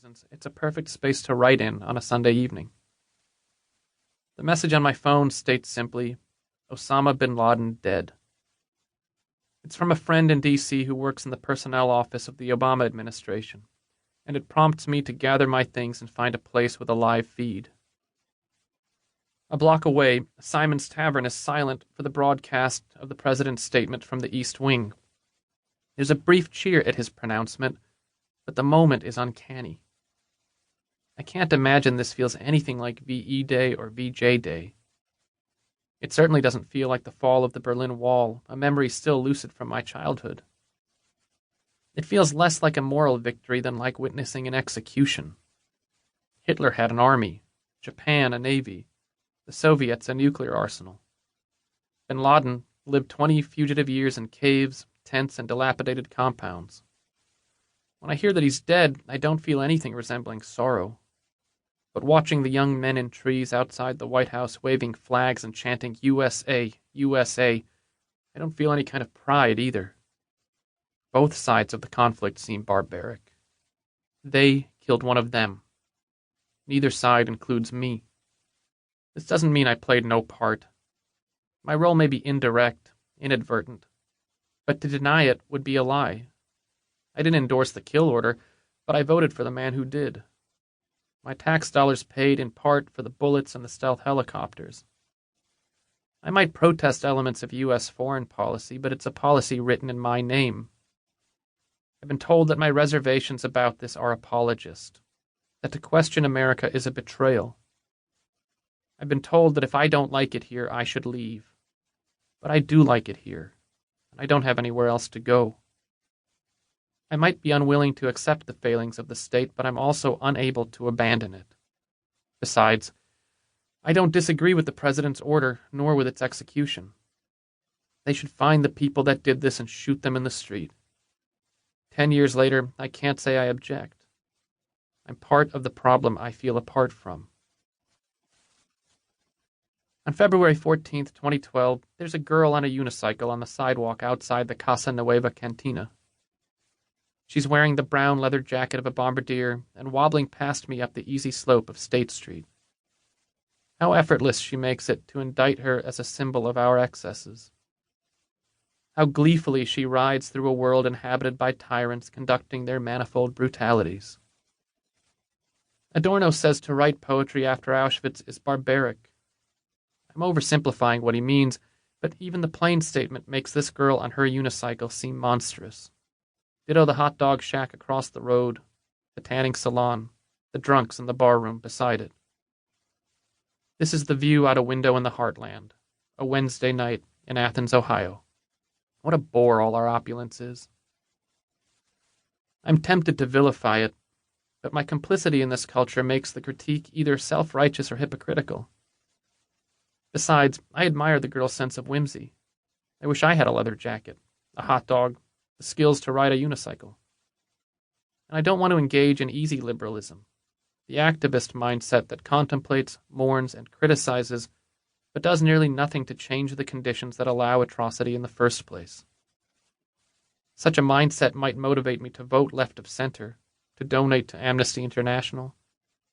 reasons, it's a perfect space to write in on a Sunday evening. The message on my phone states simply, Osama bin Laden dead. It's from a friend in D.C. who works in the personnel office of the Obama administration, and it prompts me to gather my things and find a place with a live feed. A block away, Simon's Tavern is silent for the broadcast of the president's statement from the East Wing. There's a brief cheer at his pronouncement, but the moment is uncanny. I can't imagine this feels anything like VE Day or VJ Day. It certainly doesn't feel like the fall of the Berlin Wall, a memory still lucid from my childhood. It feels less like a moral victory than like witnessing an execution. Hitler had an army, Japan a navy, the Soviets a nuclear arsenal. Bin Laden lived 20 fugitive years in caves, tents, and dilapidated compounds. When I hear that he's dead, I don't feel anything resembling sorrow. But watching the young men in trees outside the White House waving flags and chanting USA, USA, I don't feel any kind of pride either. Both sides of the conflict seem barbaric. They killed one of them. Neither side includes me. This doesn't mean I played no part. My role may be indirect, inadvertent, but to deny it would be a lie. I didn't endorse the kill order, but I voted for the man who did. My tax dollars paid in part for the bullets and the stealth helicopters. I might protest elements of U.S. foreign policy, but it's a policy written in my name. I've been told that my reservations about this are apologist, that to question America is a betrayal. I've been told that if I don't like it here, I should leave. But I do like it here, and I don't have anywhere else to go. I might be unwilling to accept the failings of the state, but I'm also unable to abandon it. Besides, I don't disagree with the president's order, nor with its execution. They should find the people that did this and shoot them in the street. 10 years later, I can't say I object. I'm part of the problem I feel apart from. On February 14th, 2012, there's a girl on a unicycle on the sidewalk outside the Casa Nueva Cantina. She's wearing the brown leather jacket of a bombardier and wobbling past me up the easy slope of State Street. How effortless she makes it to indict her as a symbol of our excesses. How gleefully she rides through a world inhabited by tyrants conducting their manifold brutalities. Adorno says to write poetry after Auschwitz is barbaric. I'm oversimplifying what he means, but even the plain statement makes this girl on her unicycle seem monstrous. Ditto the hot dog shack across the road, the tanning salon, the drunks in the barroom beside it. This is the view out a window in the heartland, a Wednesday night in Athens, Ohio. What a bore all our opulence is. I'm tempted to vilify it, but my complicity in this culture makes the critique either self-righteous or hypocritical. Besides, I admire the girl's sense of whimsy. I wish I had a leather jacket, a hot dog, the skills to ride a unicycle. And I don't want to engage in easy liberalism, the activist mindset that contemplates, mourns, and criticizes, but does nearly nothing to change the conditions that allow atrocity in the first place. Such a mindset might motivate me to vote left of center, to donate to Amnesty International.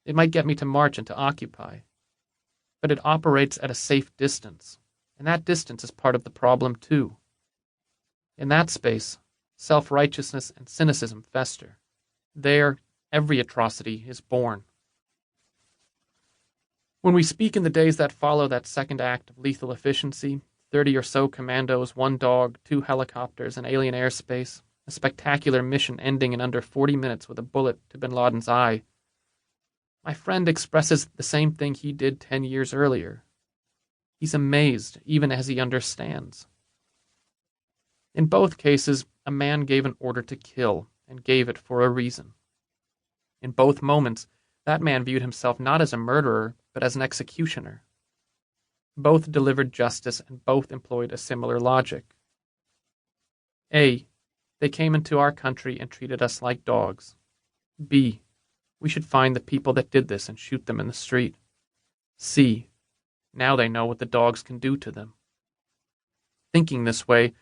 It might get me to march and to occupy. But it operates at a safe distance, and that distance is part of the problem too. In that space, self-righteousness and cynicism fester. There, every atrocity is born. When we speak in the days that follow that second act of lethal efficiency, 30 or so commandos, 1 dog, 2 helicopters, and alien airspace, a spectacular mission ending in under 40 minutes with a bullet to bin Laden's eye, my friend expresses the same thing he did 10 years earlier. He's amazed, even as he understands. In both cases, a man gave an order to kill, and gave it for a reason. In both moments, that man viewed himself not as a murderer, but as an executioner. Both delivered justice, and both employed a similar logic. A. They came into our country and treated us like dogs. B. We should find the people that did this and shoot them in the street. C. Now they know what the dogs can do to them. Thinking this way,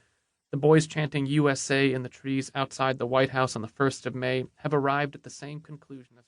the boys chanting USA in the trees outside the White House on the 1st of May have arrived at the same conclusion as